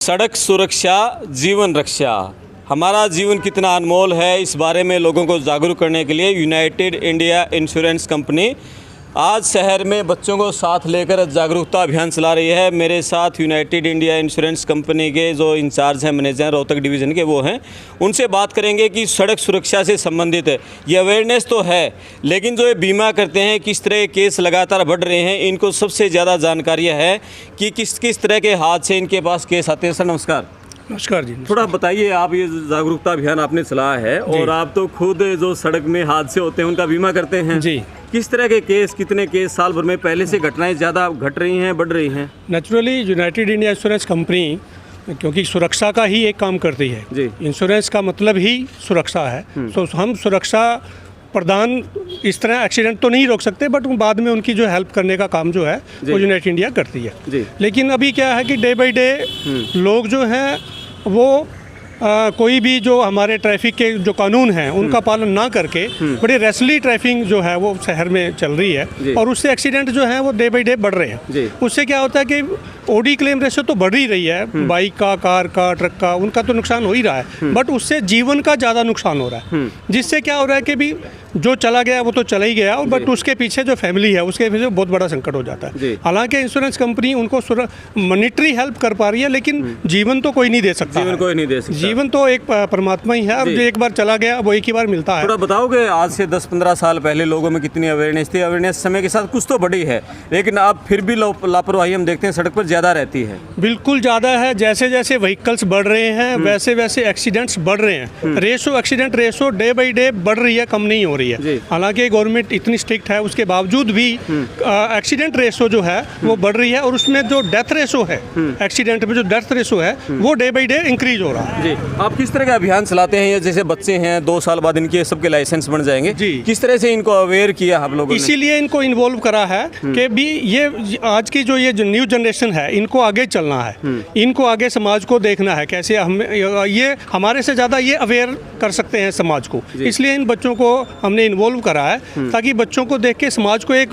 सड़क सुरक्षा जीवन रक्षा। हमारा जीवन कितना अनमोल है, इस बारे में लोगों को जागरूक करने के लिए यूनाइटेड इंडिया इंश्योरेंस कंपनी आज शहर में बच्चों को साथ लेकर जागरूकता अभियान चला रही है। मेरे साथ यूनाइटेड इंडिया इंश्योरेंस कंपनी के जो इंचार्ज हैं, मैनेजर हैं रोहतक डिवीज़न के, वो हैं। उनसे बात करेंगे कि सड़क सुरक्षा से संबंधित ये अवेयरनेस तो है, लेकिन जो ये बीमा करते हैं, किस तरह के केस लगातार बढ़ रहे हैं, इनको सबसे ज़्यादा जानकारी है कि किस किस तरह के हादसे इनके पास केस आते हैं। सर नमस्कार। नमस्कार जी। थोड़ा बताइए, आप ये जागरूकता अभियान आपने चलाया है और आप तो खुद जो सड़क में हादसे होते हैं उनका बीमा करते हैं जी। किस तरह के केस, कितने केस साल भर में पहले से घटनाएं ज़्यादा घट रही हैं, बढ़ रही हैं? Naturally United India insurance company क्योंकि सुरक्षा का ही एक काम करती है जी। इंश्योरेंस का मतलब ही सुरक्षा है। तो हम सुरक्षा प्रदान इस तरह एक्सीडेंट तो नहीं रोक सकते, बट बाद में उनकी जो हेल्प करने का काम जो है वो यूनाइटेड इंडिया करती है जी। लेकिन अभी क्या है कि डे बाई डे लोग जो हैं वो कोई भी जो हमारे ट्रैफिक के जो कानून हैं उनका पालन ना करके बड़ी रेसली ट्रैफिक जो है वो शहर में चल रही है और उससे एक्सीडेंट जो है वो डे बाई डे बढ़ रहे हैं। उससे क्या होता है कि ओडी क्लेम रेशो तो बढ़ ही रही है, बाइक का, कार का, ट्रक का, उनका तो नुकसान हो ही रहा है, बट उससे जीवन का ज़्यादा नुकसान हो रहा है। जिससे क्या हो रहा है कि भी जो चला गया वो तो चला ही गया, बट उसके पीछे जो फैमिली है उसके पीछे बहुत बड़ा संकट हो जाता है। हालांकि इंश्योरेंस कंपनी उनको मॉनिटरी हेल्प कर पा रही है, लेकिन जीवन तो कोई नहीं दे सकता। जीवन कोई नहीं दे सकता। जीवन तो एक परमात्मा ही है और जो एक बार चला गया वो एक ही बार मिलता है। थोड़ा बताओगे, आज से 10-15 साल पहले लोगों में कितनी अवेयरनेस थी? अवेयरनेस समय के साथ कुछ तो बढ़ी है, लेकिन अब फिर भी लापरवाही हम देखते हैं सड़क पर ज़्यादा रहती है। बिल्कुल ज़्यादा है। जैसे जैसे व्हीकल्स बढ़ रहे हैं वैसे वैसे एक्सीडेंट्स बढ़ रहे हैं। Accident ratio day by day बढ़ रही है, कम नहीं हो रही है। हालांकि गवर्नमेंट इतनी स्ट्रिक्ट है, उसके बावजूद भी एक्सीडेंट रेशो जो है वो बढ़ रही है और उसमें जो डेथ रेशो है, एक्सीडेंट में जो डेथ रेशो है वो डे बाई डे इंक्रीज हो रहा है। जी। आप किस तरह का अभियान चलाते हैं? जैसे बच्चे हैं, 2 साल बाद इनके सबके लाइसेंस बन जाएंगे जी, किस तरह से इनको अवेयर किया आप लोगों ने? इसीलिए इनको इन्वॉल्व करा है कि भी ये आज की जो ये न्यू जनरेशन है इनको आगे चलना है, इनको आगे समाज को देखना है कैसे हम ये हमारे से ज़्यादा ये अवेयर कर सकते हैं समाज को। इसलिए इन बच्चों को हमने इन्वॉल्व करा है ताकि बच्चों को देख के समाज को एक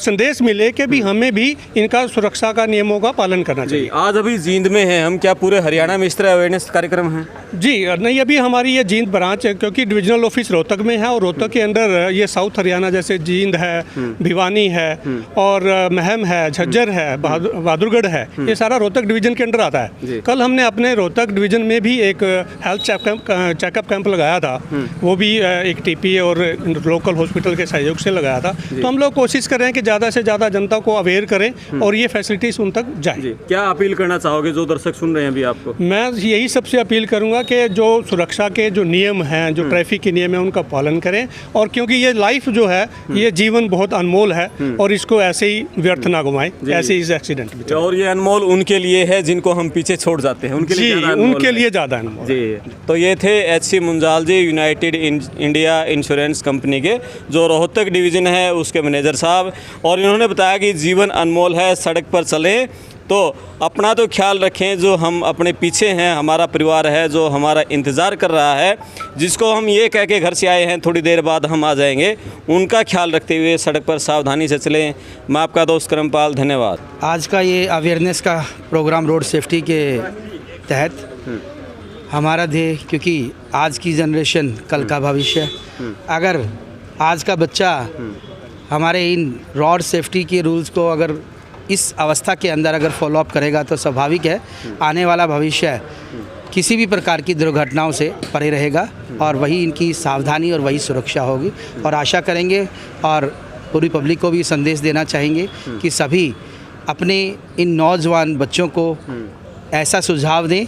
संदेश मिले कि भी हमें भी इनका सुरक्षा का नियमों का पालन करना चाहिए। आज अभी जींद में हैं हम, क्या पूरे हरियाणा में इस तरह अवेयरनेस कार्यक्रम है? जी नहीं, अभी हमारी ये जींद ब्रांच है क्योंकि डिविजनल ऑफिस रोहतक में है और रोहतक के अंदर ये साउथ हरियाणा जैसे जींद है, भिवानी है और महम है, झज्जर है, बहादुरगढ़ है, ये सारा रोहतक डिवीजन के अंदर आता है। कल हमने अपने रोहतक डिवीजन में भी एक हेल्थ चेकअप कैंप लगाया था, वो भी एक टीपी और लोकल हॉस्पिटल के सहयोग से लगाया था। तो हम लोग कोशिश कर रहे हैं कि ज़्यादा से ज़्यादा जनता को अवेयर करें और ये फैसिलिटीज़ उन तक जाए। क्या अपील करना चाहोगे जो दर्शक सुन रहे हैं अभी आपको? मैं यही सबसे अपील करूंगा कि जो सुरक्षा के जो नियम हैं, जो ट्रैफिक के नियम हैं, उनका पालन करें। और क्योंकि ये लाइफ जो है, ये जीवन बहुत अनमोल है और इसको ऐसे ही व्यर्थ ना घुमाएं, ऐसे इस एक्सीडेंट में। और ये अनमोल उनके लिए है जिनको हम पीछे छोड़ जाते हैं, उनके लिए ज़्यादा अनमोल जी। तो ये थे HC मुंजाल जी, यूनाइटेड इंडिया इंश्योरेंस कंपनी के जो रोहतक डिवीज़न है उसके मैनेजर साहब, और इन्होंने बताया कि जीवन अनमोल है, सड़क पर चलें तो अपना तो ख्याल रखें, जो हम अपने पीछे हैं, हमारा परिवार है जो हमारा इंतज़ार कर रहा है, जिसको हम ये कह के घर से आए हैं थोड़ी देर बाद हम आ जाएंगे, उनका ख्याल रखते हुए सड़क पर सावधानी से चलें। मैं आपका दोस्त करमपाल, धन्यवाद। आज का ये अवेयरनेस का प्रोग्राम रोड सेफ्टी के तहत हमारा ध्येय, क्योंकि आज की जनरेशन कल का भविष्य है। अगर आज का बच्चा हमारे इन रोड सेफ्टी के रूल्स को अगर इस अवस्था के अंदर अगर फॉलोअप करेगा तो स्वाभाविक है आने वाला भविष्य किसी भी प्रकार की दुर्घटनाओं से परे रहेगा और वही इनकी सावधानी और वही सुरक्षा होगी। और आशा करेंगे और पूरी पब्लिक को भी संदेश देना चाहेंगे कि सभी अपने इन नौजवान बच्चों को ऐसा सुझाव दें,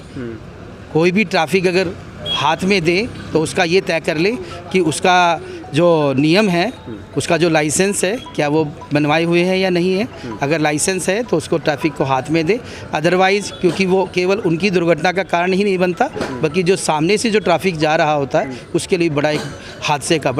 कोई भी ट्रैफिक अगर हाथ में दे तो उसका ये तय कर ले कि उसका जो नियम है, उसका जो लाइसेंस है, क्या वो बनवाए हुए हैं या नहीं है। अगर लाइसेंस है तो उसको ट्रैफिक को हाथ में दे, अदरवाइज़ क्योंकि वो केवल उनकी दुर्घटना का कारण ही नहीं बनता, बल्कि जो सामने से जो ट्रैफिक जा रहा होता है उसके लिए बड़े हादसे का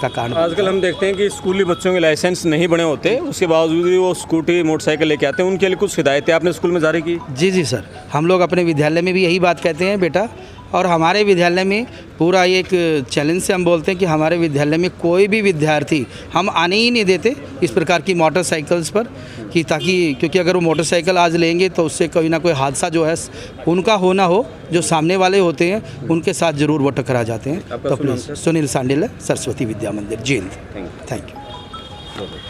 कारण। आजकल हम देखते हैं कि स्कूली बच्चों के लाइसेंस नहीं बने होते, उसके बावजूद भी वो स्कूटी मोटरसाइकिल लेके आते हैं, उनके लिए कुछ हिदायतें आपने स्कूल में जारी की? जी सर, हम लोग अपने विद्यालय में भी यही बात कहते हैं, बेटा और हमारे विद्यालय में पूरा एक चैलेंज से हम बोलते हैं कि हमारे विद्यालय में कोई भी विद्यार्थी हम आने ही नहीं देते इस प्रकार की मोटरसाइकिल्स पर, कि ताकि क्योंकि अगर वो मोटरसाइकिल आज लेंगे तो उससे कोई ना कोई हादसा जो है उनका होना हो, जो सामने वाले होते हैं उनके साथ ज़रूर वो टकरा जाते हैं। तो प्लीज़ सुनील सांडिल, सरस्वती विद्या मंदिर, जींद। Thank you.